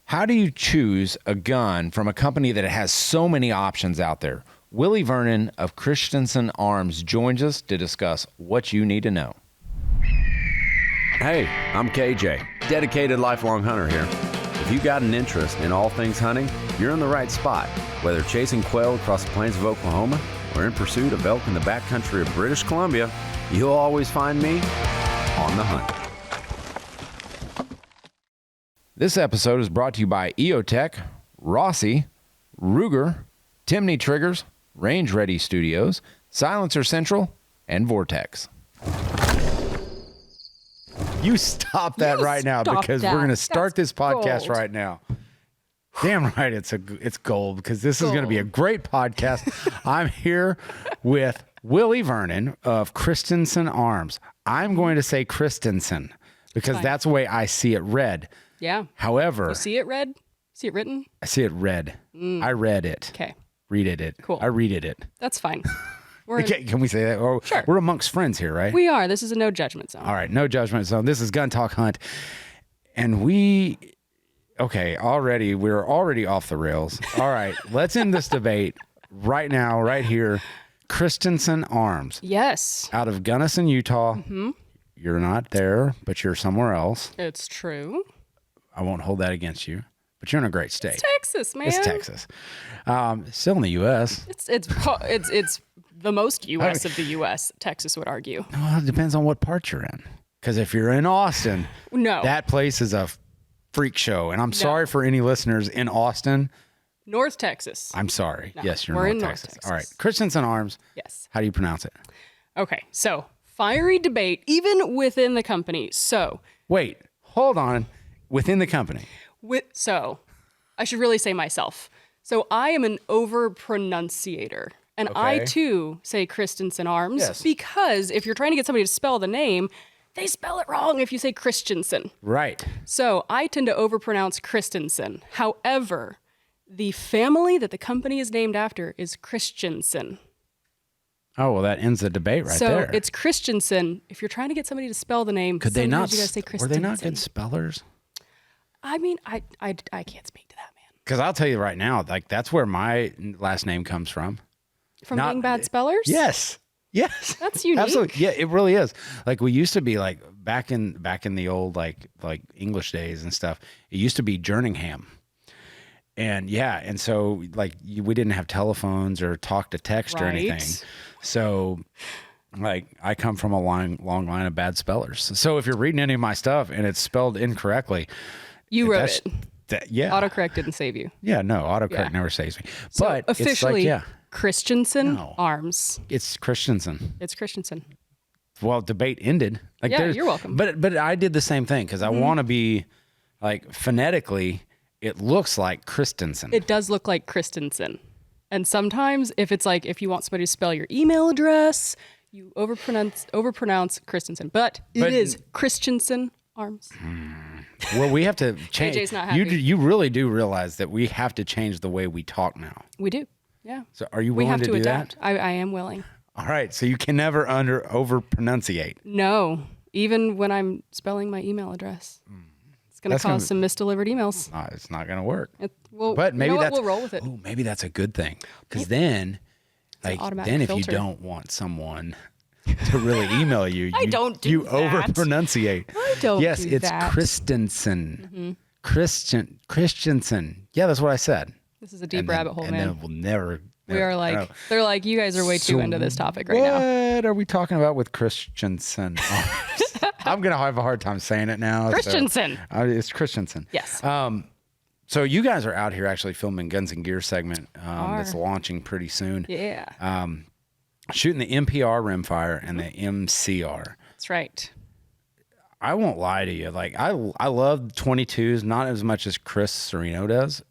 How do you choose a gun from a company that has so many options out there? Willie Vernon of Christensen Arms joins us to discuss what you need to know. Hey, I'm KJ, dedicated lifelong hunter here. If you got an interest in all things hunting, you're in the right spot. Whether chasing quail across the plains of Oklahoma or in pursuit of elk in the backcountry of British Columbia, you'll always find me on the hunt. This episode is brought to you by EOTECH, Rossi, Ruger, Timney Triggers, Range Ready Studios, Silencer Central, and Vortex. You stop that right now because we're going to start this podcast right now. Damn right, it's gold because this is going to be a great podcast. I'm here with Willie Vernon of Christensen Arms. I'm going to say Christensen because that's the way I see it read. Yeah. However, you see it read? See it written? I see it read. I read it. Okay. Read it. Cool. I read it. That's fine. Can we say that? Or, sure. We're amongst friends here, right? We are. This is a no judgment zone. All right. No judgment zone. This is Gun Talk Hunt. And we're already off the rails. All right. Let's end this debate right now, right here. Christensen Arms. Yes. Out of Gunnison, Utah. Mm-hmm. You're not there, but you're somewhere else. It's true. I won't hold that against you, but you're in a great state. It's Texas, man. It's Texas. Still in the U.S. It's the most U.S. of the U.S., Texas would argue. Well, it depends on what part you're in. Because if you're in Austin, that place is a freak show. And I'm sorry for any listeners in Austin. North Texas. I'm sorry. No, yes, you're in North Texas. All right. Christensen Arms. Yes. How do you pronounce it? Okay. So, fiery debate, even within the company. So. Wait. Hold on. Within the company. So, I should really say myself. So, I am an over-pronunciator. And I, too, say Christensen Arms because if you're trying to get somebody to spell the name, they spell it wrong if you say Christensen. Right. So I tend to overpronounce Christensen. However, the family that the company is named after is Christensen. Oh, well, that ends the debate right there. So it's Christensen. If you're trying to get somebody to spell the name, could they not? You gotta say Christensen. Were they not good spellers? I mean, I can't speak to that, man. Because I'll tell you right now, like that's where my last name comes from. From being bad spellers? Yes. That's unique. Absolutely. Yeah, it really is. Like we used to be like back in the old like English days and stuff. It used to be Jarnagin. And so like we didn't have telephones or talk to text or anything. So like I come from a long line of bad spellers. So if you're reading any of my stuff and it's spelled incorrectly, you wrote it. Autocorrect didn't save you. Yeah, no, autocorrect never saves me. So but officially, it's like, Christensen Arms. It's Christensen. It's Christensen. Well, debate ended. Like you're welcome. But I did the same thing because I want to be like phonetically. It looks like Christensen. It does look like Christensen. And sometimes if you want somebody to spell your email address, you overpronounce Christensen. But it is Christensen Arms. Well, we have to change. AJ's not happy. You really do realize that we have to change the way we talk now. We do. Yeah. So are you willing we have to to do adapt. that? I am willing. All right. So you can never over-pronunciate. No. Even when I'm spelling my email address. It's going to cause some misdelivered emails. It's not going to work. But maybe we'll roll with it. Oh, maybe that's a good thing. Because then if filter. you don't want someone to really email you, I don't do you that. over-pronunciate. I don't Yes, do it's that. Christensen. Mm-hmm. Christensen. Yeah, that's what I said. This is a deep rabbit hole, man. And then we'll never. We are like, they're like, you guys are way too into this topic right now. What are we talking about with Christensen? I'm going to have a hard time saying it now. Christensen. So, it's Christensen. Yes. So you guys are out here actually filming Guns and Gear segment that's launching pretty soon. Yeah. Shooting the MPR rimfire and the MCR. That's right. I won't lie to you. Like I love 22s, not as much as Chris Sereno does.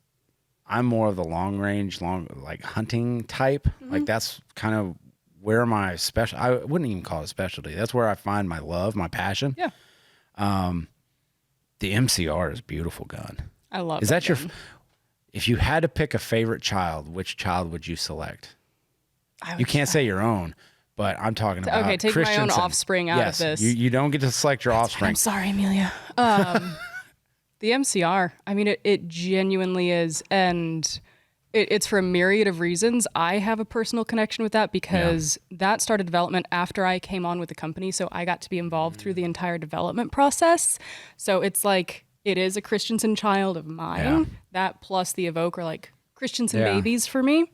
I'm more of the long range, like hunting type. Mm-hmm. Like that's kind of where my I wouldn't even call it specialty. That's where I find my love, my passion. Yeah. The MCR is a beautiful gun. I love it. Is that your, if you had to pick a favorite child, which child would you select? You can't say your own, but I'm talking about take my own offspring out of this. You don't get to select your offspring. I'm sorry, Amelia. The MCR, I mean, it genuinely is. And it's for a myriad of reasons. I have a personal connection with that because that started development after I came on with the company. So I got to be involved through the entire development process. So it's like, it is a Christensen child of mine. Yeah. That plus the Evoke are like Christensen babies for me.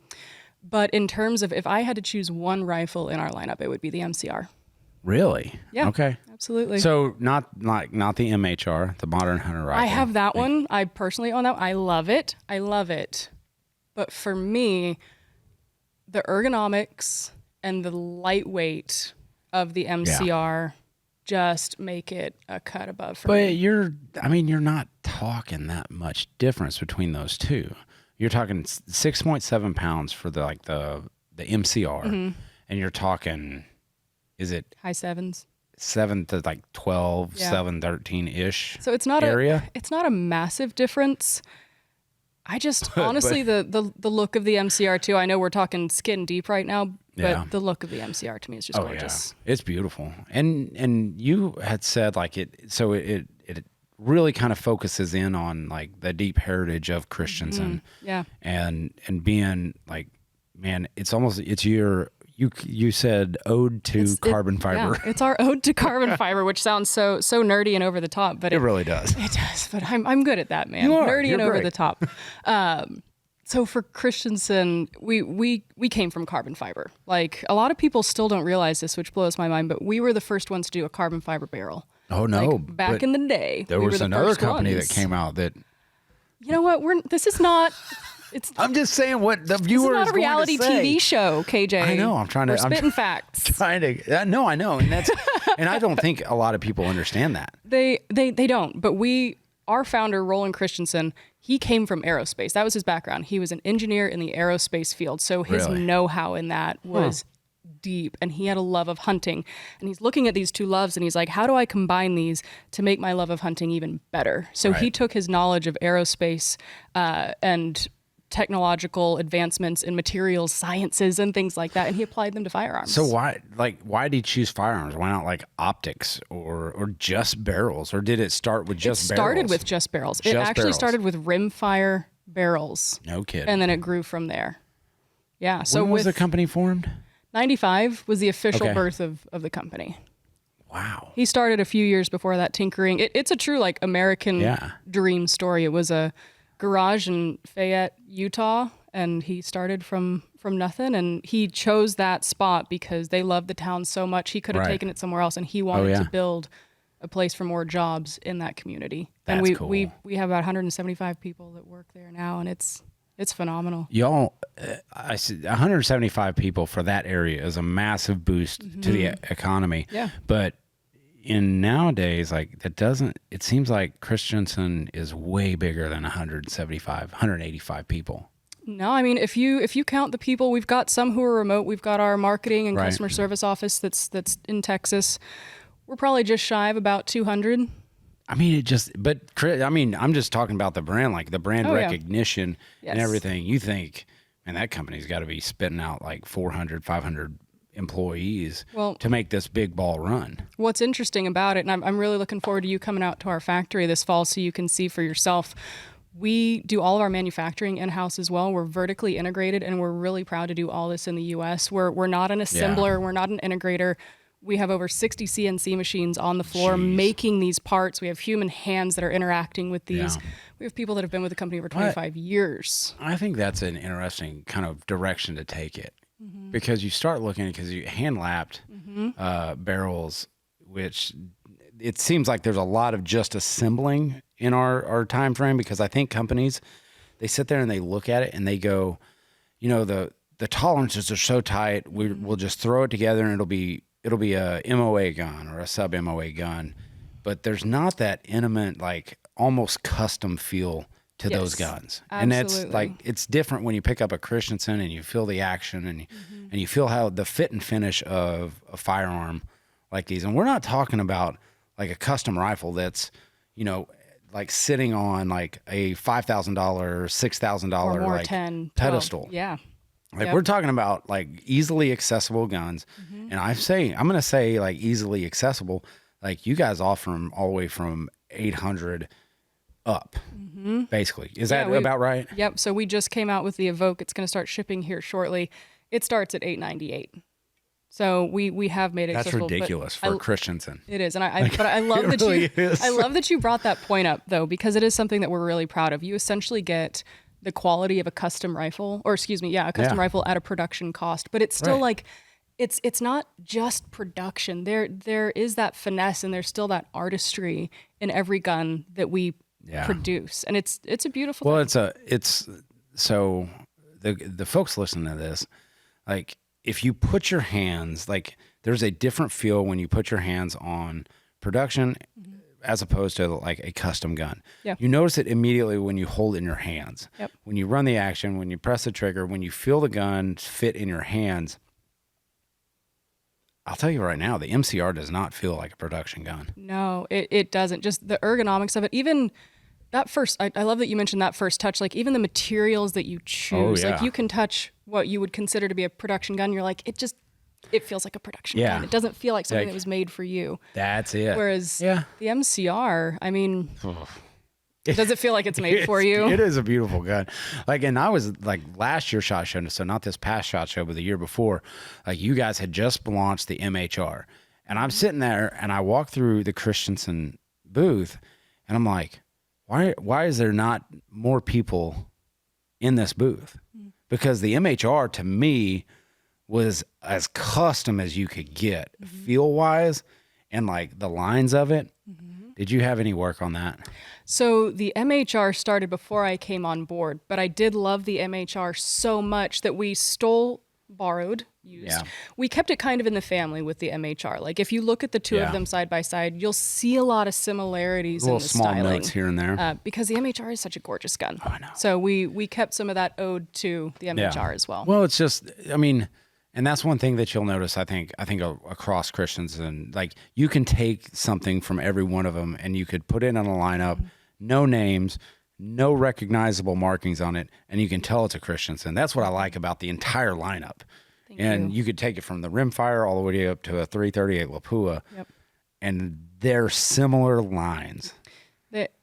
But in terms of if I had to choose one rifle in our lineup, it would be the MCR. Really? Yeah. Okay. Absolutely. So not the MHR, the Modern Hunter rifle. I have that one. I personally own that. I love it. But for me, the ergonomics and the lightweight of the MCR just make it a cut above for me. But you're not talking that much difference between those two. You're talking 6.7 pounds for the MCR, and you're talking, is it high sevens? 7 to like 12, 7, 13-ish. So it's not it's not a massive difference. I just honestly the look of the MCR too. I know we're talking skin deep right now, but the look of the MCR to me is just gorgeous. Yeah. It's beautiful. And you had said like it really kind of focuses in on like the deep heritage of Christensen. Yeah. And being like, man, you said ode to carbon fiber. Yeah, it's our ode to carbon fiber, which sounds so nerdy and over the top, but it really does. It does, but I'm good at that, man. You are. Nerdy You're and over great. the top. So for Christensen, we came from carbon fiber. Like a lot of people still don't realize this, which blows my mind, but we were the first ones to do a carbon fiber barrel. Oh no! Like, back in the day, there was another company that came out that. You know what? This is not. I'm just saying what the viewer is not a reality TV show, KJ. I know. We're spitting facts. Trying to. No, I know, and that's and I don't think a lot of people understand that. They don't. But our founder, Roland Christensen, he came from aerospace. That was his background. He was an engineer in the aerospace field, so his know-how in that was deep, and he had a love of hunting. And he's looking at these two loves, and he's like, how do I combine these to make my love of hunting even better? So he took his knowledge of aerospace and technological advancements in materials sciences and things like that, and he applied them to firearms. So why did he choose firearms? Why not like optics or just barrels? Or did it start with just barrels? It started with just barrels. It actually started with rimfire barrels. No kidding. And then it grew from there. Yeah. So when was the company formed? 95 was the official birth of the company. Wow. He started a few years before that tinkering. It's a true like American dream story. It was a garage in Fayette, Utah, and he started from nothing, and he chose that spot because they loved the town so much. He could have taken it somewhere else, and he wanted to build a place for more jobs in that community. That's and cool. we have about 175 people that work there now, and it's phenomenal. Y'all, I see 175 people for that area is a massive boost to the economy. Yeah. But in nowadays, like it seems like Christensen is way bigger than 185 people. No, I mean, if you count the people, we've got some who are remote. We've got our marketing and customer service office that's in Texas. We're probably just shy of about 200. I mean, I'm just talking about the brand, like the brand recognition and everything. You think, man, that company's got to be spitting out like 400, 500 employees to make this big ball run. What's interesting about it, and I'm really looking forward to you coming out to our factory this fall so you can see for yourself. We do all of our manufacturing in-house as well. We're vertically integrated, and we're really proud to do all this in the U.S. We're not an assembler. We're not an integrator. We have over 60 CNC machines on the floor making these parts. We have human hands that are interacting with these. We have people that have been with the company for 25 years. I think that's an interesting kind of direction to take it because you start looking at you hand-lapped barrels, which it seems like there's a lot of just assembling in our time frame because I think companies, they sit there and they look at it and they go, the tolerances are so tight, we'll just throw it together and it'll be a MOA gun or a sub MOA gun, but there's not that intimate, like almost custom feel to those guns. Absolutely. And that's like, it's different when you pick up a Christensen and you feel the action and you feel how the fit and finish of a firearm like these. And we're not talking about like a custom rifle that's, like sitting on like a $5,000, $6,000 like 10, pedestal. 12. Yeah. Like we're talking about like easily accessible guns. And I'm going to say like easily accessible. Like you guys offer them all the way from 800 up, basically. Is that about right? Yep. So we just came out with the EOTECH. It's going to start shipping here shortly. It starts at $898. So we have made it That's accessible. ridiculous for Christensen. It is, and I love that really I love that you brought that point up though, because it is something that we're really proud of. You essentially get the quality of a custom rifle, or excuse me, a custom rifle at a production cost, but it's still like it's not just production. There is that finesse, and there's still that artistry in every gun that we produce, and it's a beautiful thing. It's so the folks listening to this, like, if you put your hands, like, there's a different feel when you put your hands on production as opposed to like a custom gun. Yeah. You notice it immediately when you hold it in your hands. Yep. When you run the action, when you press the trigger, when you feel the gun fit in your hands. I'll tell you right now, the MCR does not feel like a production gun. No, it doesn't. Just the ergonomics of it, even that first, I love that you mentioned that first touch, like even the materials that you choose, like you can touch what you would consider to be a production gun. You're like, it feels like a production gun. It doesn't feel like something that was made for you. That's it. Whereas the MCR, I mean, does it feel like it's made for you? It is a beautiful gun. Like, and I was like last year's SHOT Show, so not this past SHOT Show, but the year before, like you guys had just launched the MHR. And I'm sitting there and I walk through the Christensen booth and I'm like, why is there not more people in this booth? Because the MHR to me was as custom as you could get feel wise, and like the lines of it. Did you have any work on that? So the MHR started before I came on board, but I did love the MHR so much that we borrowed, used. Yeah. We kept it kind of in the family with the MHR. Like if you look at the two of them side by side, you'll see a lot of similarities in the small styling. Notes here and there. Because the MHR is such a gorgeous gun. Oh, I know. So we kept some of that ode to the MHR as well. Well, it's just, I mean, and that's one thing that you'll notice, I think across Christians, and like you can take something from every one of them and you could put it on a lineup, no names, no recognizable markings on it, and you can tell it's a Christensen. That's what I like about the entire lineup. Thank you could take it from the rimfire all the way up to a 338 Lapua, and they're similar lines.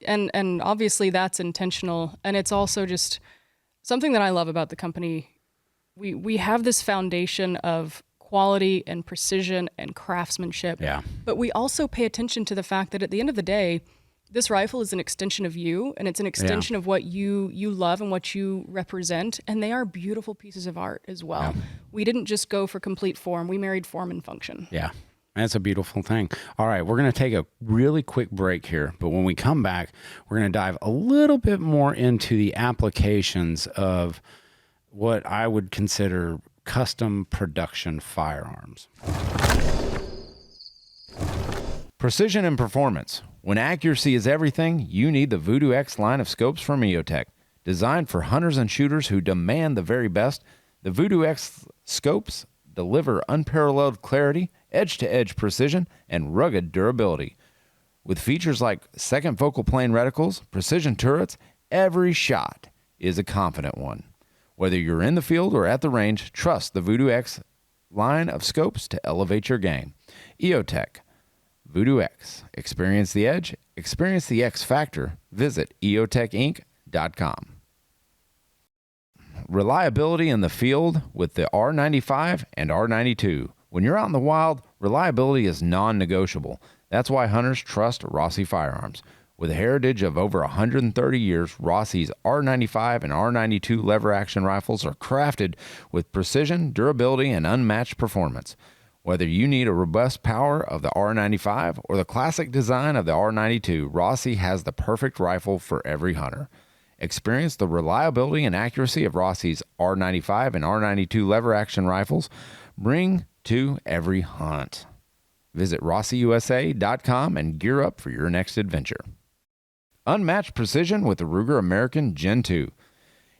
And obviously that's intentional, and it's also just something that I love about the company. We have this foundation of quality and precision and craftsmanship, but we also pay attention to the fact that at the end of the day, this rifle is an extension of you, and it's an extension of what you love and what you represent, and they are beautiful pieces of art as well. We didn't just go for complete form. We married form and function. Yeah, that's a beautiful thing. All right, we're going to take a really quick break here, but when we come back, we're going to dive a little bit more into the applications of what I would consider custom production firearms. Precision and performance. When accuracy is everything, you need the Voodoo X line of scopes from EOTECH. Designed for hunters and shooters who demand the very best, the Voodoo X scopes deliver unparalleled clarity, edge-to-edge precision, and rugged durability. With features like second focal plane reticles, precision turrets, every shot is a confident one. Whether you're in the field or at the range, trust the Voodoo X line of scopes to elevate your game. EOTECH. Voodoo X. Experience the edge. Experience the X factor. Visit eotechinc.com. Reliability in the field with the R95 and R92. When you're out in the wild, reliability is non-negotiable. That's why hunters trust Rossi firearms. With a heritage of over 130 years, Rossi's R95 and R92 lever-action rifles are crafted with precision, durability, and unmatched performance. Whether you need a robust power of the R95 or the classic design of the R92, Rossi has the perfect rifle for every hunter. Experience the reliability and accuracy of Rossi's R95 and R92 lever-action rifles. Bring to every hunt. Visit RossiUSA.com and gear up for your next adventure. Unmatched precision with the Ruger American Gen 2.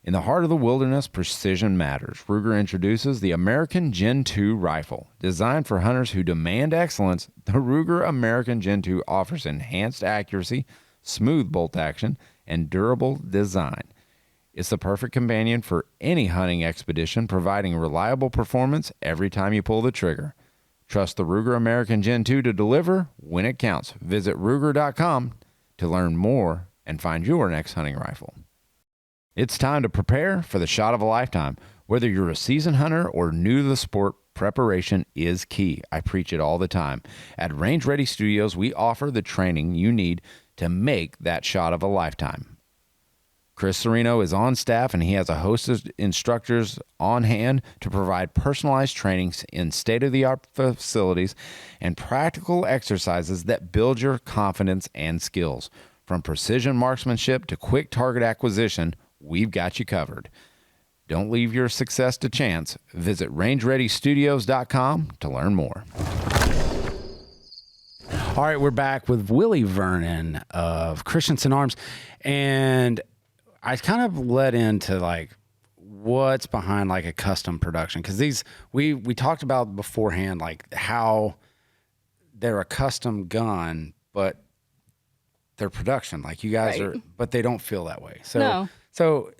In the heart of the wilderness, precision matters. Ruger introduces the American Gen 2 rifle. Designed for hunters who demand excellence, the Ruger American Gen 2 offers enhanced accuracy, smooth bolt action, and durable design. It's the perfect companion for any hunting expedition, providing reliable performance every time you pull the trigger. Trust the Ruger American Gen 2 to deliver when it counts. Visit Ruger.com to learn more and find your next hunting rifle. It's time to prepare for the shot of a lifetime. Whether you're a seasoned hunter or new to the sport, preparation is key. I preach it all the time. At Range Ready Studios, we offer the training you need to make that shot of a lifetime. Chris Serino is on staff, and he has a host of instructors on hand to provide personalized trainings in state-of-the-art facilities and practical exercises that build your confidence and skills. From precision marksmanship to quick target acquisition, we've got you covered. Don't leave your success to chance. Visit rangereadystudios.com to learn more. All right, we're back with Willie Vernon of Christensen Arms, and I kind of led into like what's behind like a custom production, because these we talked about beforehand, like how they're a custom gun, but they're production. Like you guys are, but they don't feel that way. So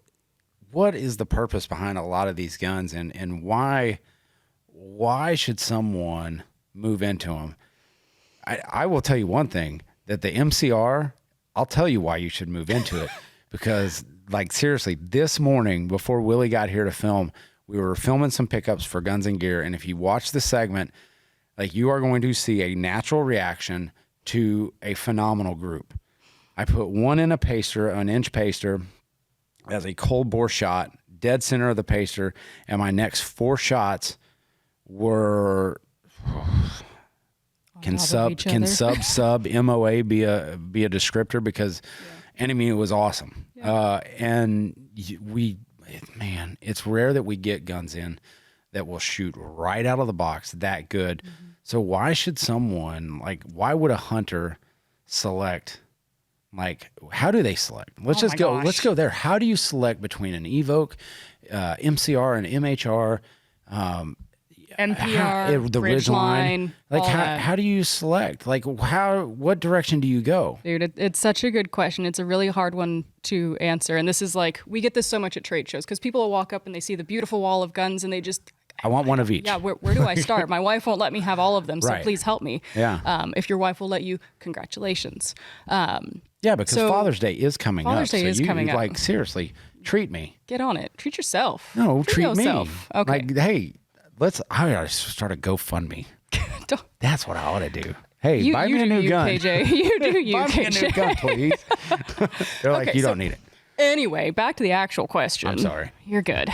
what is the purpose behind a lot of these guns, and why should someone move into them? I will tell you one thing, that the MCR, I'll tell you why you should move into it. Because, like, seriously, this morning before Willie got here to film, we were filming some pickups for Guns and Gear. And if you watch the segment, like, you are going to see a natural reaction to a phenomenal group. I put one in a paster, an inch paster, as a cold bore shot, dead center of the paster. And my next 4 shots were... Can sub MOA be a descriptor? Because enemy, it was awesome. And man, it's rare that we get guns in that will shoot right out of the box that good. Mm-hmm. So why should someone, like, why would a hunter select, like, how do they select? Let's go there. How do you select between an EOTECH, MCR, and MHR, MPR, the Ridgeline, like how do you select? Like what direction do you go? Dude, it's such a good question. It's a really hard one to answer. And this is like, we get this so much at trade shows because people will walk up and they see the beautiful wall of guns and they just, I want one of each. Yeah, where do I start? My wife won't let me have all of them, so please help me. Yeah. If your wife will let you, congratulations. Yeah, because Father's Day is coming up. Father's Day is coming up. Like, seriously, treat me. Get on it. Treat yourself. No, treat yourself. me. Okay. Like, hey, I gotta start a GoFundMe. That's what I ought to do. Hey, buy me a new gun. KJ. You do you, buy me a new gun, please. They're like, you don't need it. Anyway, back to the actual question. I'm sorry. You're good.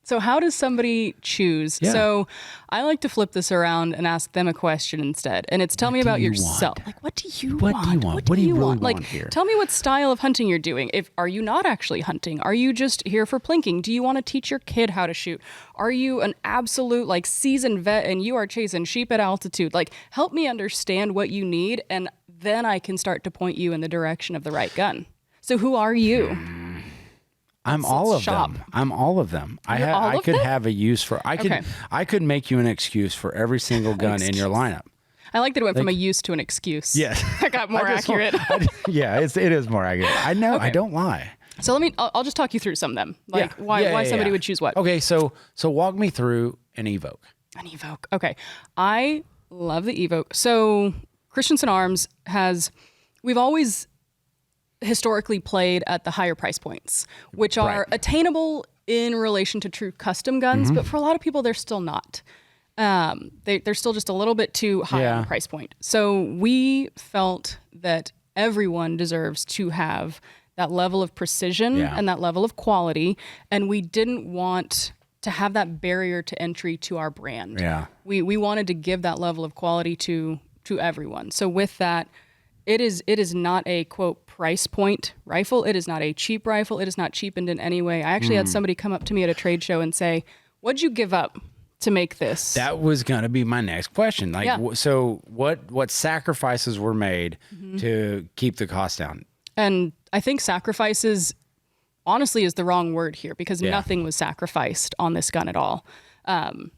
So how does somebody choose? Yeah. So I like to flip this around and ask them a question instead. And it's tell me about yourself. Like, what do you want? What do you really want like, here? Tell me what style of hunting you're doing. Are you not actually hunting? Are you just here for plinking? Do you want to teach your kid how to shoot? Are you an absolute like seasoned vet and you are chasing sheep at altitude? Like, help me understand what you need, and then I can start to point you in the direction of the right gun. So who are you? I'm all of them. I could have a use for. I could make you an excuse for every single gun in your lineup. I like that it went from a use to an excuse. Yes, I got more accurate. It is more accurate. I know. Okay. I don't lie. So I'll just talk you through some of them. Like why somebody would choose what. Okay, so walk me through an EOTECH. An EOTECH. Okay, I love the EOTECH. So Christensen Arms we've always historically played at the higher price points, which are attainable in relation to true custom guns, but for a lot of people, they're still not. They're still just a little bit too high on the price point. So we felt that everyone deserves to have that level of precision and that level of quality, and we didn't want to have that barrier to entry to our brand. Yeah. We wanted to give that level of quality to everyone. So with that, it is not a, quote, price point rifle. It is not a cheap rifle. It is not cheapened in any way. I actually had somebody come up to me at a trade show and say, what'd you give up to make this? That was going to be my next question. Like, so what sacrifices were made to keep the cost down? And I think sacrifices, honestly, is the wrong word here, because nothing was sacrificed on this gun at all.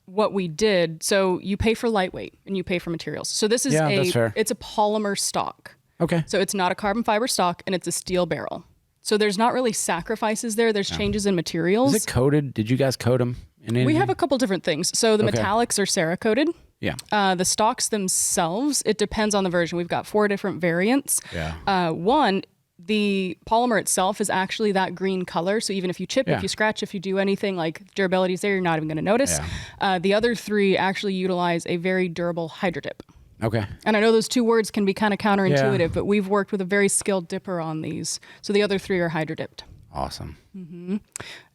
What we did, so you pay for lightweight and you pay for materials. So this is it's a polymer stock. Okay. So it's not a carbon fiber stock, and it's a steel barrel. So there's not really sacrifices there. There's changes in materials. Is it coated? Did you guys coat them in anything? We have a couple different things. So the metallics are Cerakoted. Yeah. The stocks themselves, it depends on the version. We've got 4 different variants. Yeah. One, the polymer itself is actually that green color. So even if you chip, if you scratch, if you do anything, like durability is there, you're not even going to notice. Yeah. The other three actually utilize a very durable hydrodip. Okay. And I know those two words can be kind of counterintuitive, but we've worked with a very skilled dipper on these. So the other three are hydrodipped. Awesome. Mm-hmm.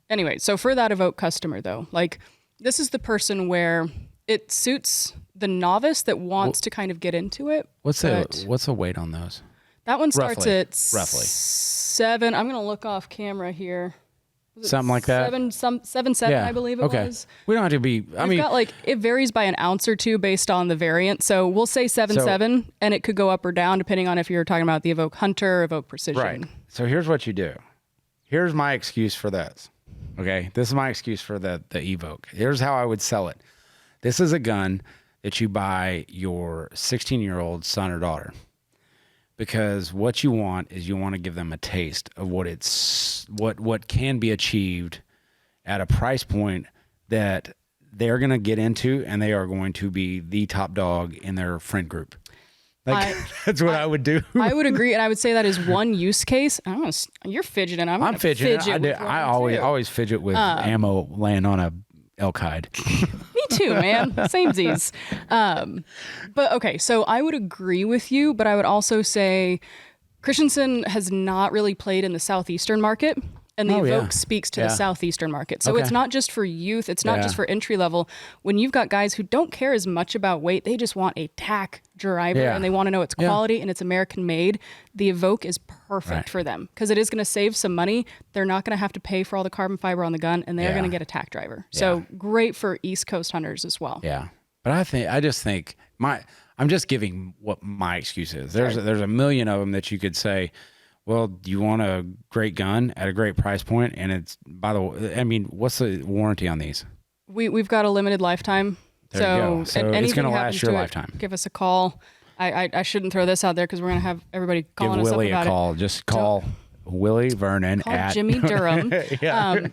Anyway, so for that EOTECH customer though, like this is the person where it suits the novice that wants to kind of get into it. What's the weight on those? That one starts roughly, at 7. I'm going to look off camera here. Something like that? 7, I believe it was. We don't have to be, I mean. Got like, it varies by an ounce or two based on the variant. So we'll say 7, and it could go up or down depending on if you're talking about the EOTECH Hunter or EOTECH Precision. Right. So here's what you do. Here's my excuse for this. Okay. This is my excuse for the EOTECH. Here's how I would sell it. This is a gun that you buy your 16-year-old son or daughter. Because what you want is you want to give them a taste of what can be achieved at a price point that they're going to get into, and they are going to be the top dog in their friend group. Like that's what I would do. I would agree, and I would say that is one use case. You're fidgeting. I'm fidgeting. I always fidget with ammo laying on a elk hide. Me too, man. Samesies. But okay, so I would agree with you, but I would also say Christensen has not really played in the Southeastern market. And the EOTECH speaks to the Southeastern market. So it's not just for youth. It's not just for entry level. When you've got guys who don't care as much about weight, they just want a tack driver and they want to know its quality and it's American made. The EOTECH is perfect for them because it is going to save some money. They're not going to have to pay for all the carbon fiber on the gun, and they're going to get a tack driver. So great for East Coast hunters as well. Yeah. But I just think I'm just giving what my excuse is. There's a million of them that you could say, well, you want a great gun at a great price point, and it's, by the way, I mean, what's the warranty on these? We've got a limited lifetime. So it's going to last your lifetime. Give us a call. I shouldn't throw this out there because we're going to have everybody calling us up about it. Give Willie a call. Just call Willie Vernon call Jimmy Durham.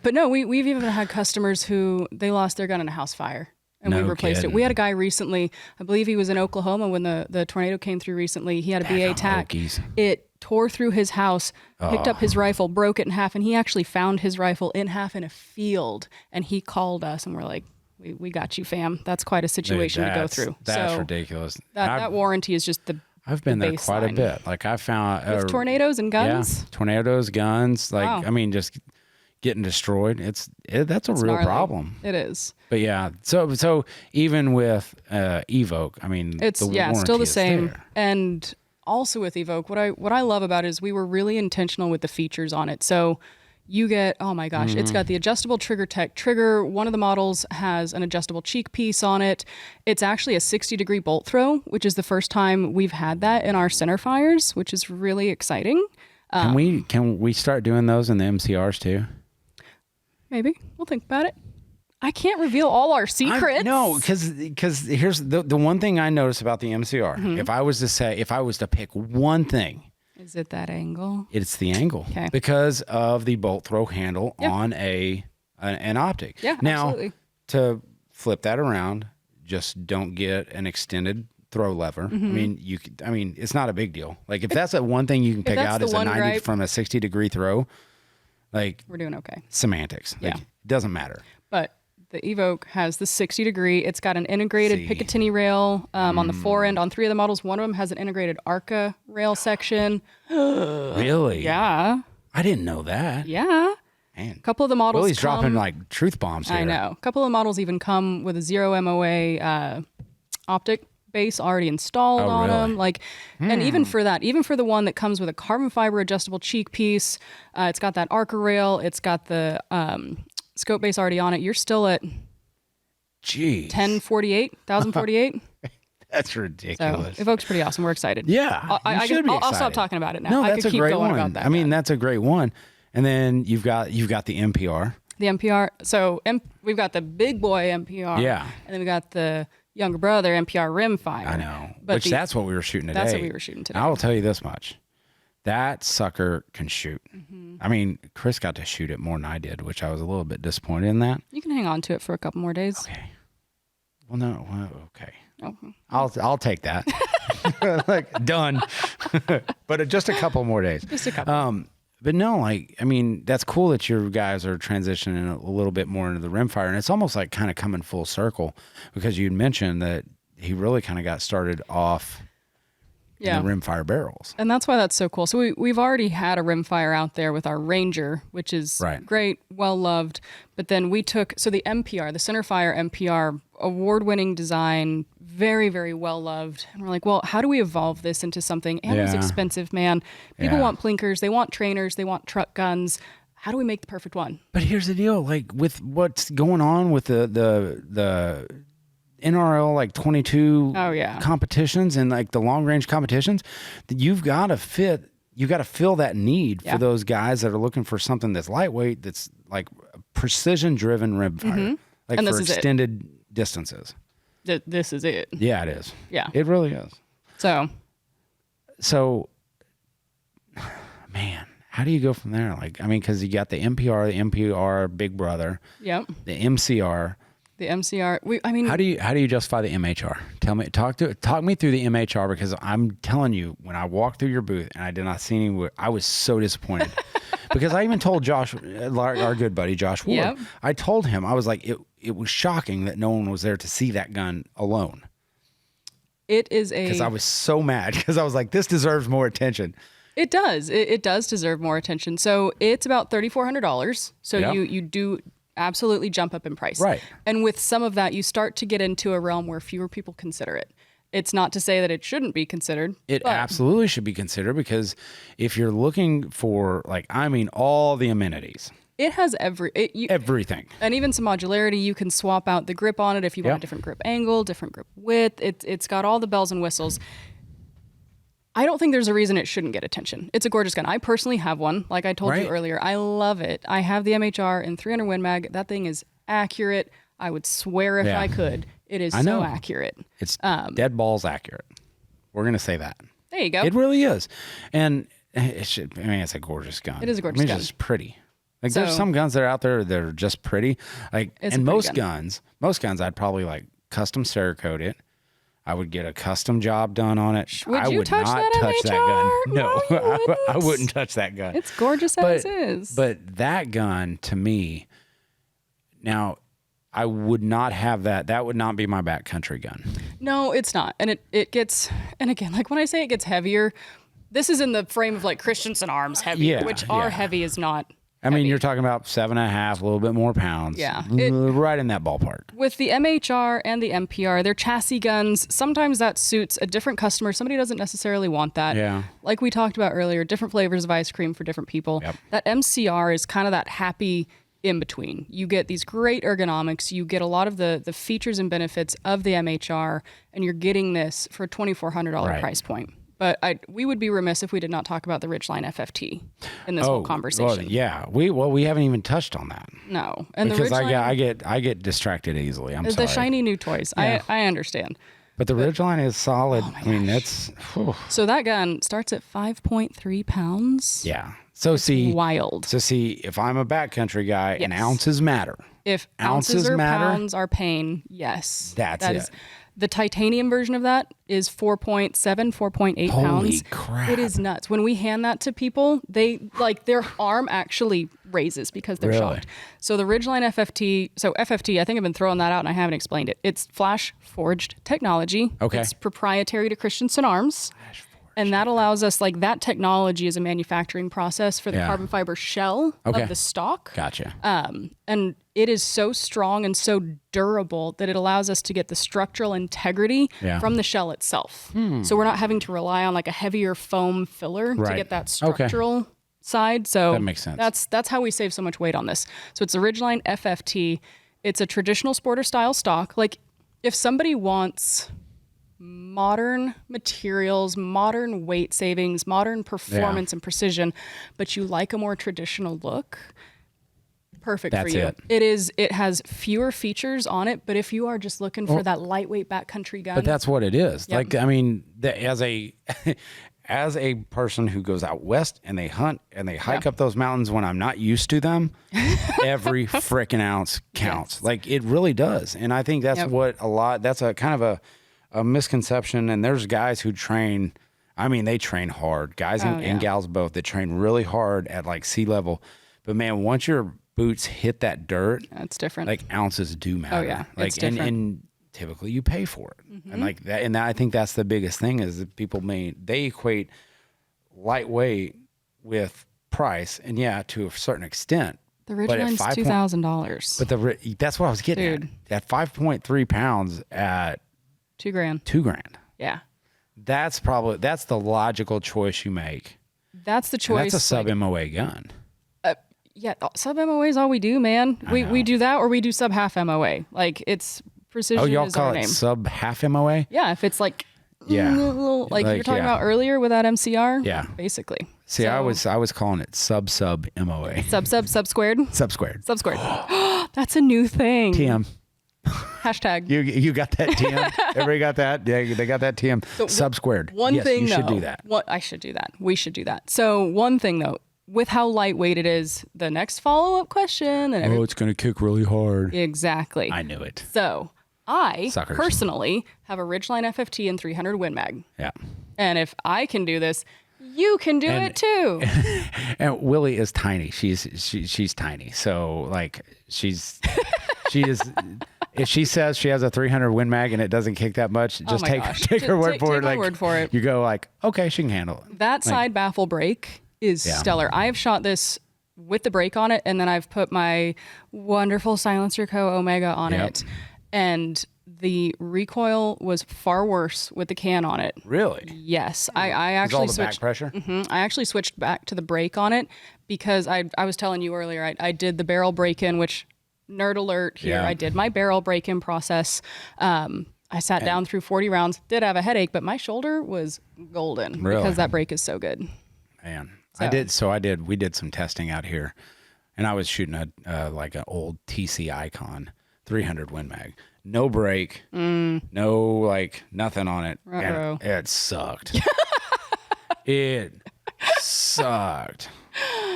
But no, we've even had customers who they lost their gun in a house fire. And we replaced it. We had a guy recently, I believe he was in Oklahoma when the tornado came through recently. He had a BA tack. It tore through his house, picked up his rifle, broke it in half, and he actually found his rifle in half in a field. And he called us, and we're like, we got you, fam. That's quite a situation to go through. That's ridiculous. That warranty is just I've been there quite a bit. Like I found with tornadoes and guns. Yeah, tornadoes, guns. Like I mean, just getting destroyed. That's a real problem. It is. But yeah, so even with EOTECH, I mean, it's still the same. There. And also with EOTECH, what I love about it is we were really intentional with the features on it. So you get, oh my gosh, it's got the adjustable trigger tech trigger. One of the models has an adjustable cheek piece on it. It's actually a 60-degree bolt throw, which is the first time we've had that in our center fires, which is really exciting. Can we start doing those in the MCRs too? Maybe. We'll think about it. I can't reveal all our secrets. No, because here's the one thing I notice about the MCR. If I was to pick one thing. Is it that angle? It's the angle. Okay. Because of the bolt throw handle on an optic. Yeah, now, absolutely. To flip that around, just don't get an extended throw lever. I mean, it's not a big deal. Like if that's the one thing you can pick out is a 90 from a 60-degree throw, like we're doing okay. Semantics. Like, it doesn't matter. But the EOTECH has the 60-degree. It's got an integrated Picatinny rail on the forend. On 3 of the models, one of them has an integrated ARCA rail section. Really? Yeah. I didn't know that. Yeah. Man. A couple of the models Willie's dropping like truth bombs here. I know. A couple of the models even come with a 0 MOA optic base already installed on them. Like, and even for the one that comes with a carbon fiber adjustable cheek piece, it's got that ARCA rail. It's got the scope base already on it. You're still at 1048. That's ridiculous. So EOTECH's pretty awesome. We're excited. Yeah, I'll stop talking about it now. No, I that's could keep great going one. about that. I mean, that's a great one. And then you've got the MPR. The MPR. So we've got the big boy MPR. Yeah. And then we got the younger brother MPR rimfire. I know. That's what we were shooting today. That's what we were shooting today. I will tell you this much. That sucker can shoot. I mean, Chris got to shoot it more than I did, which I was a little bit disappointed in that. You can hang on to it for a couple more days. Okay. Well, no. Well, okay. Okay. I'll take that. like done. But just a couple more days. Just a couple. But no, like, I mean, that's cool that your guys are transitioning a little bit more into the rimfire. And it's almost like kind of coming full circle because you'd mentioned that he really kind of got started off in the rimfire barrels. And that's why that's so cool. So we've already had a rimfire out there with our Ranger, which is great, well-loved. But then we took, so the MPR, the Centerfire MPR, award-winning design, very, very well-loved. And we're like, well, how do we evolve this into something? And it's expensive, man. People want plinkers, they want trainers, they want truck guns. How do we make the perfect one? But here's the deal, like with what's going on with the NRL like 22 competitions and like the long range competitions, you've got to fill that need for those guys that are looking for something that's lightweight, that's like precision driven rimfire, like and for extended distances. This is it. Yeah, it is. Yeah, it really is. So, man, how do you go from there? Like, I mean, because you got the MPR Big Brother. Yep. The MCR. The MCR. How do you justify the MHR? Talk me through the MHR, because I'm telling you, when I walked through your booth and I did not see any, I was so disappointed. Because I even told Josh, our good buddy Josh Ward, I told him, I was like, it was shocking that no one was there to see that gun alone. It is because I was so mad, because I was like, this deserves more attention. It does. It does deserve more attention. So it's about $3,400. So you do absolutely jump up in price. Right. And with some of that, you start to get into a realm where fewer people consider it. It's not to say that it shouldn't be considered. It absolutely should be considered, because if you're looking for, like, I mean, all the amenities. It has everything. And even some modularity. You can swap out the grip on it if you want a different grip angle, different grip width. It's got all the bells and whistles. I don't think there's a reason it shouldn't get attention. It's a gorgeous gun. I personally have one. Like I told you earlier, I love it. I have the MHR in 300 Win Mag. That thing is accurate. I would swear if I could. It is so accurate. It's dead balls accurate. We're going to say that. There you go. It really is. And it's a gorgeous gun. It is a gorgeous gun. It's just pretty. Like, there's some guns that are out there that are just pretty. Like, and most guns, I'd probably like custom Cerakote it. I would get a custom job done on it. Would I you would touch not that touch MHR? that gun. No, you I wouldn't touch that gun. It's gorgeous as is. But that gun, to me, now, I would not have that. That would not be my backcountry gun. No, it's not. And it gets, and again, like when I say it gets heavier, this is in the frame of like Christensen arms heavy, which our heavy is not. I mean, you're talking about 7.5, a little bit more pounds. Yeah. Right in that ballpark. With the MHR and the MPR, they're chassis guns. Sometimes that suits a different customer. Somebody doesn't necessarily want that. Yeah. Like we talked about earlier, different flavors of ice cream for different people. Yep. That MCR is kind of that happy in between. You get these great ergonomics. You get a lot of the features and benefits of the MHR, and you're getting this for a $2,400 price point. But we would be remiss if we did not talk about the Ridgeline FFT in this whole conversation. Well, yeah, we haven't even touched on that. No, and because the Ridgeline, I get distracted easily. I'm sorry. The shiny new toys. Yeah. I understand. But the Ridgeline is solid. Oh, I mean, that's so that gun starts at 5.3 pounds. Yeah. So it's wild. So if I'm a backcountry guy and ounces matter. If ounces or pounds are pain, yes. That is. The titanium version of that is 4.7, 4.8 pounds. Holy crap. It is nuts. When we hand that to people, they like their arm actually raises because they're shocked. So the Ridgeline FFT, FFT, I think I've been throwing that out and I haven't explained it. It's flash forged technology. Okay. It's proprietary to Christensen Arms. And that allows us, like, that technology is a manufacturing process for the carbon fiber shell of the stock. Gotcha. And it is so strong and so durable that it allows us to get the structural integrity from the shell itself. So we're not having to rely on like a heavier foam filler to get that structural side. So that makes sense. That's how we save so much weight on this. So it's a Ridgeline FFT. It's a traditional sporter style stock. Like, if somebody wants modern materials, modern weight savings, modern performance and precision, but you like a more traditional look, perfect for you. It has fewer features on it, but if you are just looking for that lightweight backcountry gun. But that's what it is. Yep. Like, I mean, as a person who goes out west and they hunt and they hike up those mountains when I'm not used to them, every frickin' ounce counts. Like, it really does. And I think that's what that's a kind of a misconception, and there's guys who train. I mean, they train hard, guys and gals both. That train really hard at like sea level. But man, once your boots hit that dirt, it's different. Like ounces do matter. Oh yeah, like it's different. And typically you pay for it, and like that. And I think that's the biggest thing is that people they equate lightweight with price, and to a certain extent. The Ridgeline's $2,000. But that's what I was getting at 5.3 pounds at $2,000. $2,000. Yeah. That's the logical choice you make. That's the choice. And that's a sub MOA gun. Sub MOA is all we do, man. We do that, or we do sub half MOA. Like it's precision. Oh, y'all is call our it name. Sub half MOA? Yeah, if it's like like you were talking about earlier with that MCR. Yeah, basically. See, I was calling it sub MOA. Sub squared. Sub squared. Sub squared. That's a new thing. TM. Hashtag. You got that TM? Everybody got that? Yeah, they got that TM. So sub squared. One thing, you should do that. I should do that. We should do that. So one thing though, with how lightweight it is, the next follow-up question. It's going to kick really hard. Exactly. I knew it. So I personally have a Ridgeline FFT and 300 Win Mag. Yeah. And if I can do this, you can do it too. And Willie is tiny. She's tiny. So like she is. If she says she has a 300 Win Mag and it doesn't kick that much, just take her word for it. Take my word for it. You go like, okay, she can handle it. That side baffle brake is stellar. I have shot this with the brake on it, and then I've put my wonderful Silencer Co. Omega on it, and the recoil was far worse with the can on it. Really? Yes. I actually back switched. pressure? I actually switched back to the brake on it because I was telling you earlier, I did the barrel break-in, which, nerd alert here, I did my barrel break-in process. I sat down through 40 rounds, did have a headache, but my shoulder was golden because that brake is so good. Man. We did some testing out here, and I was shooting like an old TC Icon 300 Win Mag. No brake, no like nothing on it. And it sucked. It sucked.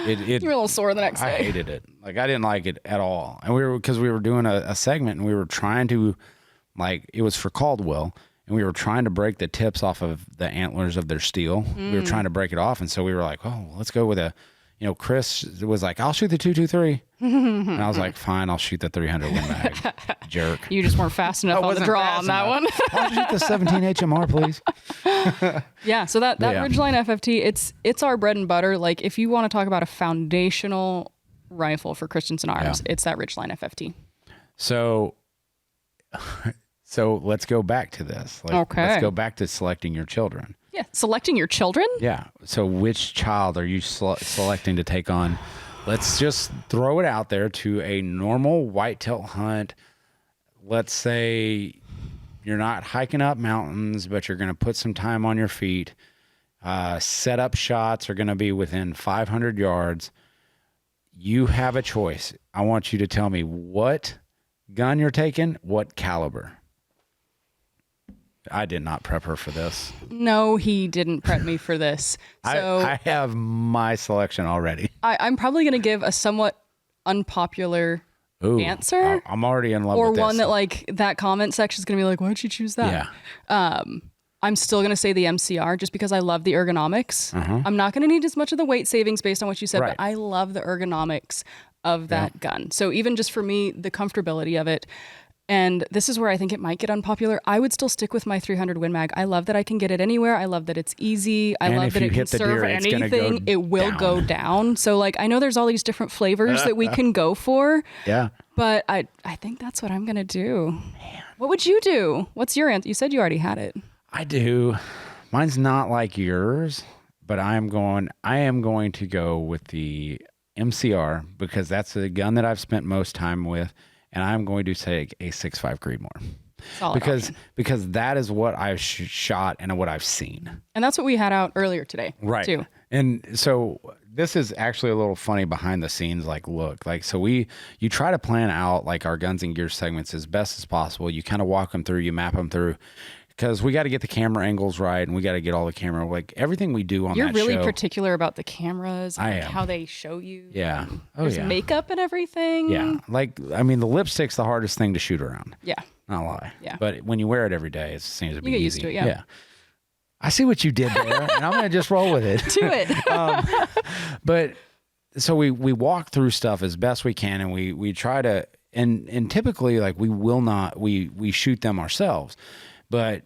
You were a little sore the next day. I hated it. Like I didn't like it at all. And because we were doing a segment, and we were trying to, like, it was for Caldwell, and we were trying to break the tips off of the antlers of their steel. We were trying to break it off, and so we were like, oh, let's go with Chris was like, I'll shoot the 223. And I was like, fine, I'll shoot the 300 Win Mag. Jerk. You just weren't fast enough on the draw on that one. I'll shoot the 17 HMR, please. Yeah, so that Ridgeline FFT, it's our bread and butter. Like, if you want to talk about a foundational rifle for Christensen arms, it's that Ridgeline FFT. So let's go back to this. Let's go back to selecting your children. Yeah, selecting your children? Yeah. So which child are you selecting to take on? Let's just throw it out there to a normal whitetail hunt. Let's say you're not hiking up mountains, but you're going to put some time on your feet. Setup shots are going to be within 500 yards. You have a choice. I want you to tell me what gun you're taking, what caliber. I did not prep her for this. No, he didn't prep me for this. So I have my selection already. I'm probably going to give a somewhat unpopular answer. I'm already in love with this. Or one that, like, that comment section is going to be like, why'd you choose that? Yeah. I'm still going to say the MCR just because I love the ergonomics. I'm not going to need as much of the weight savings based on what you said, but I love the ergonomics of that gun. So even just for me, the comfortability of it. And this is where I think it might get unpopular. I would still stick with my 300 Win Mag. I love that I can get it anywhere. I love that it's easy. I love that it can serve anything. It will go down. So, like, I know there's all these different flavors that we can go for. Yeah. But I think that's what I'm going to do. Man. What would you do? What's your answer? You said you already had it. I do. Mine's not like yours, but I am going to go with the MCR because that's the gun that I've spent most time with. And I'm going to take a 6.5 Creedmoor because that is what I've shot and what I've seen. And that's what we had out earlier today, right? Too. And so this is actually a little funny behind the scenes. You try to plan out like our guns and gear segments as best as possible. You kind of walk them through, you map them through, because we got to get the camera angles right, and we got to get all the camera, like everything we do on You're that really show. particular about the cameras and I am. how they show you. Yeah. There's makeup and everything. Yeah. Like, I mean, the lipstick's the hardest thing to shoot around. Yeah. Not lie. Yeah. But when you wear it every day, it seems to be You get easy. used to it, yeah. I see what you did there, and I'm going to just roll with it. Do it. But so we walk through stuff as best we can, and we try to, and typically, like, we shoot them ourselves. But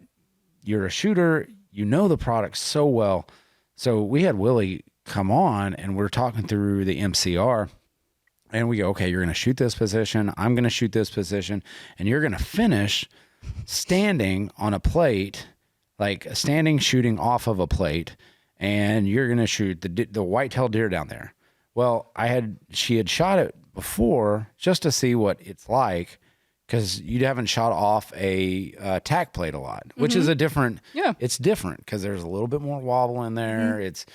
you're a shooter, you know the product so well. So we had Willie come on, and we're talking through the MCR, and we go, okay, you're going to shoot this position, I'm going to shoot this position, and you're going to finish standing on a plate, like standing shooting off of a plate, and you're going to shoot the white-tailed deer down there. Well, she had shot it before just to see what it's like, because you haven't shot off a tack plate a lot, which is a different. Yeah, it's different because there's a little bit more wobble in there. It's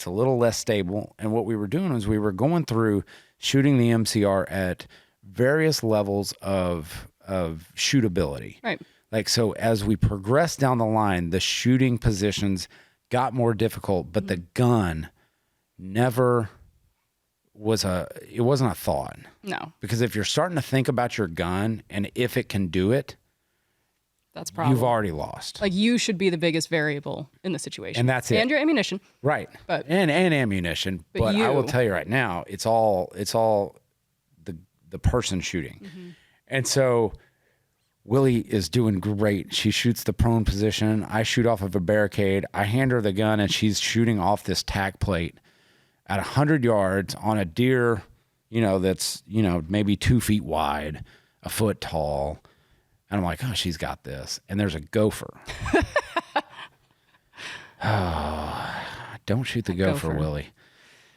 a little less stable. And what we were doing is we were going through shooting the MCR at various levels of shootability. Right. Like, so as we progressed down the line, the shooting positions got more difficult, but the gun never it wasn't a thought. No. Because if you're starting to think about your gun and if it can do it, that's probably you've already lost. Like, you should be the biggest variable in the situation. And that's it. And your ammunition. Right. But and ammunition. But I will tell you right now, it's all the person shooting. And so Willie is doing great. She shoots the prone position. I shoot off of a barricade. I hand her the gun, and she's shooting off this tack plate at 100 yards on a deer, that's, maybe 2 feet wide, a foot tall. And I'm like, oh, she's got this. And there's a gopher. Don't shoot the gopher, Willie.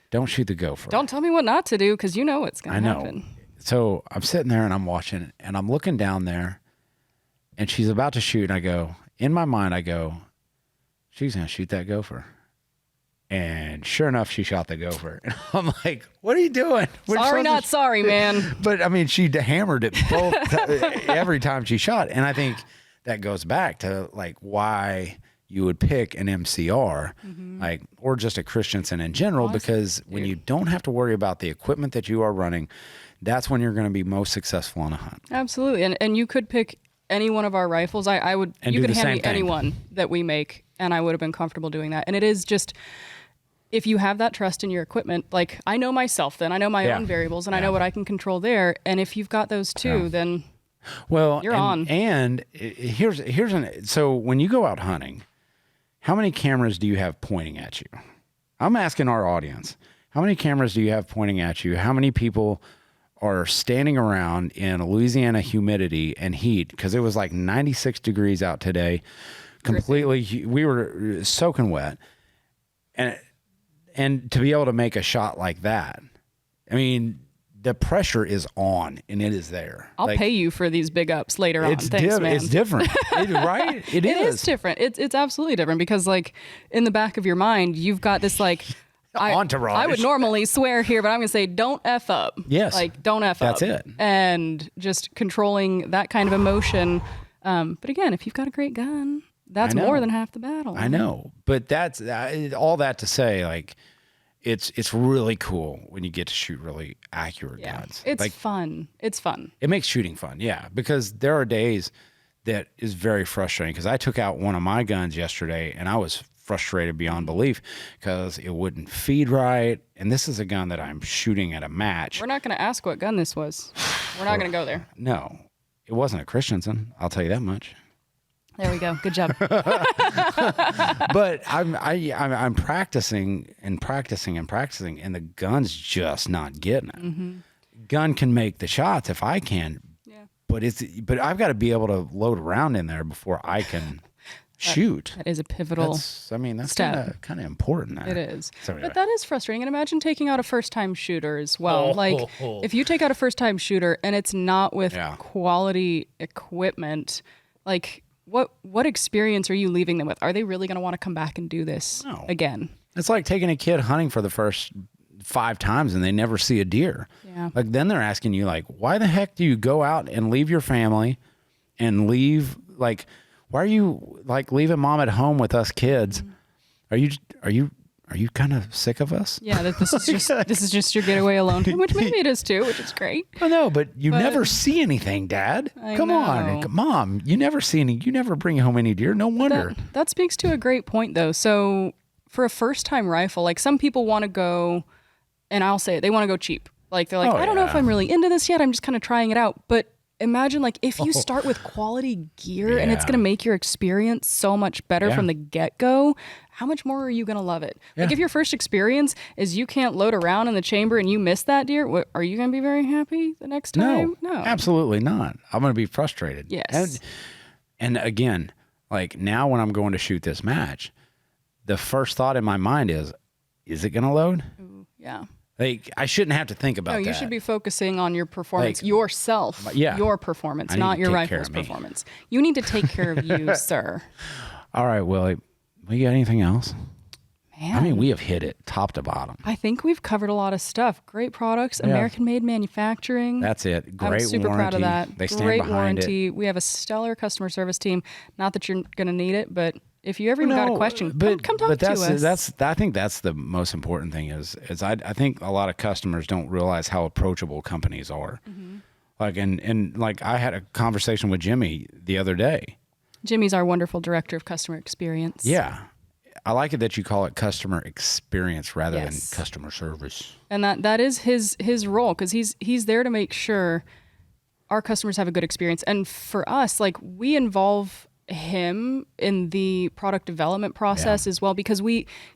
Don't shoot the gopher. Don't tell me what not to do, because you know what's going to happen. So I'm sitting there and I'm watching, and I'm looking down there, and she's about to shoot. And I go, in my mind, she's going to shoot that gopher. And sure enough, she shot the gopher. And I'm like, what are you doing? Sorry, not sorry, man. But I mean, she hammered it both every time she shot. And I think that goes back to like why you would pick an MCR, like, or just a Christensen in general, because when you don't have to worry about the equipment that you are running, that's when you're going to be most successful on a hunt. Absolutely. And you could pick any one of our rifles. You could hand me anyone that we make, and I would have been comfortable doing that. And it is just, if you have that trust in your equipment, like, I know myself, then I know my own variables, and I know what I can control there. And if you've got those too, then you're on. And so when you go out hunting, how many cameras do you have pointing at you? I'm asking our audience, how many cameras do you have pointing at you? How many people are standing around in Louisiana humidity and heat? Because it was like 96 degrees out today, completely, we were soaking wet. And to be able to make a shot like that, I mean, the pressure is on and it is there. I'll pay you for these big ups later on. Thanks, man. It's different, right? It is different. It's absolutely different, because like in the back of your mind, you've got this like entourage. I would normally swear here, but I'm going to say don't F up. Yes. Like, don't F up. That's it. And just controlling that kind of emotion. But again, if you've got a great gun, that's more than half the battle. I know. But that's all that to say, like, it's really cool when you get to shoot really accurate guns. It's like, fun. It's fun. It makes shooting fun, yeah. Because there are days that is very frustrating, because I took out one of my guns yesterday and I was frustrated beyond belief because it wouldn't feed right. And this is a gun that I'm shooting at a match. We're not going to ask what gun this was. We're not going to go there. No, it wasn't a Christensen. I'll tell you that much. There we go. Good job. But I'm practicing and practicing and practicing, and the gun's just not getting it. Gun can make the shots if I can, but I've got to be able to load a round in there before I can shoot. That is a pivotal. That's kind of important. It is. So anyway. But that is frustrating. And imagine taking out a first-time shooter as well. If you take out a first-time shooter and it's not with quality equipment, like, what experience are you leaving them with? Are they really going to want to come back and do this again? It's like taking a kid hunting for the first 5 times and they never see a deer. Yeah. Like, then they're asking you, like, why the heck do you go out and leave your family and leave, like, why are you like leaving mom at home with us kids? Are you kind of sick of us? Yeah, that this is just your getaway alone time, which maybe it is too, which is great. I know, but you never see anything, Dad. Come on, Mom. You never see any. You never bring home any deer. No wonder. That speaks to a great point, though. So for a first-time rifle, like some people want to go, and I'll say it, they want to go cheap. Like they're like, I don't know if I'm really into this yet. I'm just kind of trying it out. But imagine like if you start with quality gear and it's going to make your experience so much better from the get-go, how much more are you going to love it? Like if your first experience is you can't load around in the chamber and you miss that deer, are you going to be very happy the next time? No, absolutely not. I'm going to be frustrated. Yes. And again, like now when I'm going to shoot this match, the first thought in my mind is it going to load? Ooh, yeah. Like I shouldn't have to think about that. No, you should be focusing on your performance, yourself, your performance, not your rifle's performance. You need to take care of you, sir. All right, Willie. We got anything else? Man. I mean, we have hit it top to bottom. I think we've covered a lot of stuff. Great products, American-made manufacturing. That's it. Great I'm super warranty. proud of that. They stand Great behind warranty. it. We have a stellar customer service team. Not that you're going to need it, but if you ever even got a question, come talk to us. I think that's the most important thing is I think a lot of customers don't realize how approachable companies are. Mm-hmm. Like, and like I had a conversation with Jimmy the other day. Jimmy's our wonderful director of customer experience. Yeah. I like it that you call it customer experience rather than customer service. And that is his role because he's there to make sure our customers have a good experience. And for us, like we involve him in the product development process as well because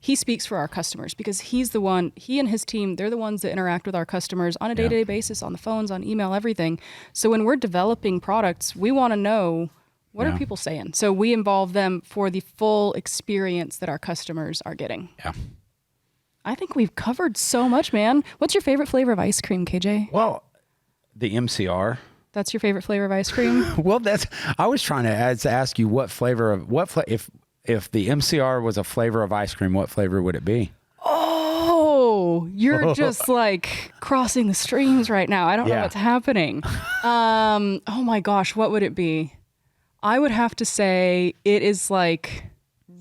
he speaks for our customers because he and his team, they're the ones that interact with our customers on a day-to-day basis, on the phones, on email, everything. So when we're developing products, we want to know what are people saying? So we involve them for the full experience that our customers are getting. Yeah. I think we've covered so much, man. What's your favorite flavor of ice cream, KJ? Well, the MCR. That's your favorite flavor of ice cream? Well, I was trying to ask you if the MCR was a flavor of ice cream, what flavor would it be? Oh, you're just like crossing the streams right now. I don't know what's happening. Oh my gosh, what would it be? I would have to say it is like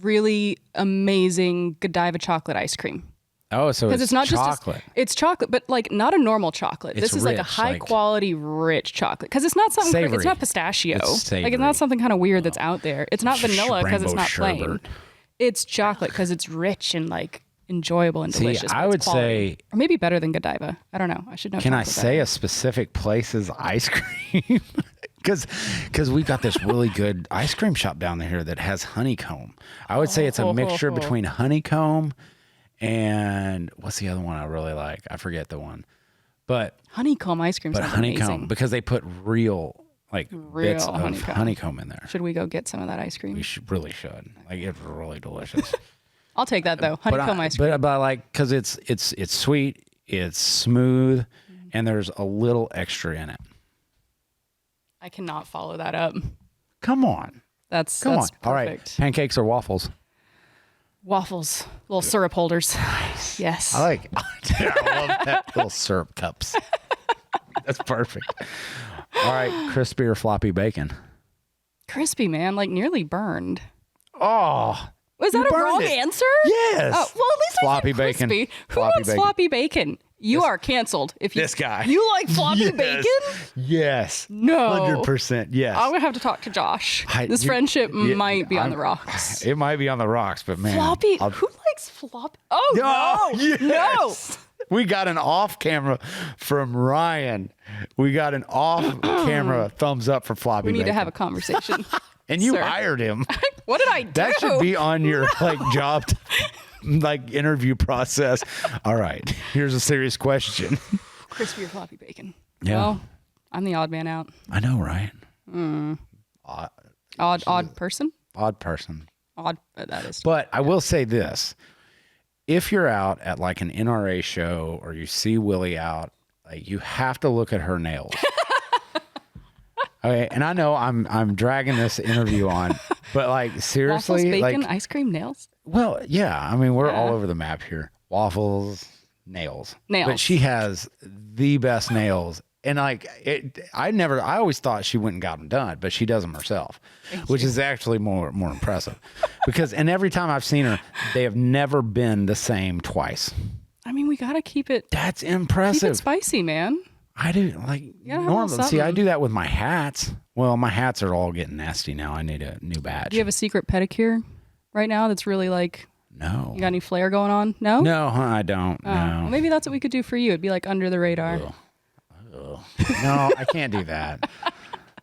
really amazing Godiva chocolate ice cream. Oh, so it's not chocolate. It's chocolate, but like not a normal chocolate. This is rich, like a high quality, rich chocolate. Because it's not something. It's not pistachio. It's not something kind of weird that's out there. It's not vanilla because it's not plain. It's chocolate because it's rich and like enjoyable and delicious. I would say, or maybe better than Godiva. I don't know. I should know. Can I say a specific place's ice cream? Because we've got this really good ice cream shop down here that has honeycomb. I would say it's a mixture between honeycomb and what's the other one I really like? I forget the one. But honeycomb ice cream sounds amazing. Because they put real bits of honeycomb in there. Should we go get some of that ice cream? We really should. Like it's really delicious. I'll take that though. Honeycomb ice cream. But I like because it's sweet, it's smooth, and there's a little extra in it. I cannot follow that up. Come on. That's perfect. All right. Pancakes or waffles? Waffles. Little syrup holders. Nice. Yes. I love that. Little syrup cups. That's perfect. All right. Crispy or floppy bacon? Crispy, man. Like nearly burned. Oh. Was that a wrong answer? Yes. Oh, well, at least floppy bacon. Who wants floppy bacon? You are canceled. If this guy. You like floppy bacon? Yes. No. 100%. Yes. I'm going to have to talk to Josh. This friendship might be on the rocks. It might be on the rocks, but man. Floppy? Who likes floppy? Oh, no. Yes. No. We got an off camera from Ryan. We got an off camera thumbs up for floppy bacon. We need to have a conversation. And you hired him. What did I do? That should be on your job interview process. All right. Here's a serious question. Crispy or floppy bacon? Yeah. Well, I'm the odd man out. I know, right? Odd person? Odd person. Odd, that is. But I will say this. If you're out at like an NRA show or you see Willie out, like you have to look at her nails. Okay, and I know I'm dragging this interview on, but like seriously, waffles, bacon, ice cream, nails. Well, yeah, I mean we're all over the map here. Waffles, nails. But she has the best nails And like I always thought she went and got them done, but she does them herself, which is actually more impressive. And every time I've seen her, they have never been the same twice. I mean, we got to keep it. That's impressive. Keep it spicy, man. I do normally. See, I do that with my hats. Well, my hats are all getting nasty now. I need a new badge. Do you have a secret pedicure right now that's really like? No. You got any flair going on? No? No, I don't. No. Well, maybe that's what we could do for you. It'd be like under the radar. Ugh. No, I can't do that.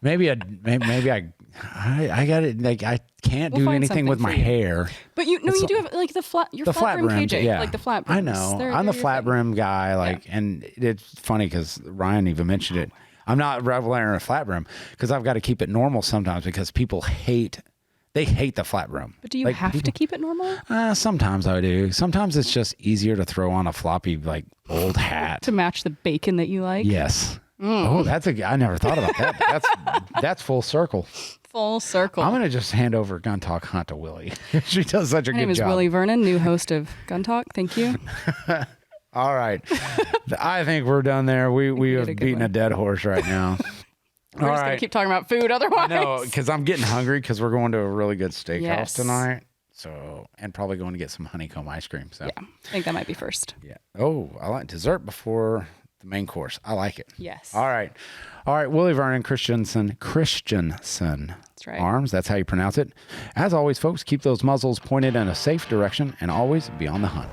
Maybe I got it. Like I can't do anything with my hair. But you do have like the flat brim KJ, yeah. like the flat brims. I know. I'm the flat brim guy. And it's funny because Ryan even mentioned it. I'm not wearing a flat brim because I've got to keep it normal sometimes because people hate the flat brim. But do you have to keep it normal? Sometimes I do. Sometimes it's just easier to throw on a floppy, like, old hat. To match the bacon that you like? Yes. Oh, I never thought about that. That's full circle. Full circle. I'm going to just hand over Gun Talk Hunt to Willie. She does such a good job. My name is Willie Vernon, new host of Gun Talk. Thank you. All right. I think we're done there. We have beaten a dead horse right now. We're just going to keep talking about food otherwise. No, because I'm getting hungry because we're going to a really good steakhouse tonight. So, and probably going to get some honeycomb ice cream. So, yeah, I think that might be first. Yeah. Oh, I like dessert before the main course. I like it. Yes. All right. Willie Vernon Christensen. That's right. Arms. That's how you pronounce it. As always, folks, keep those muzzles pointed in a safe direction and always be on the hunt.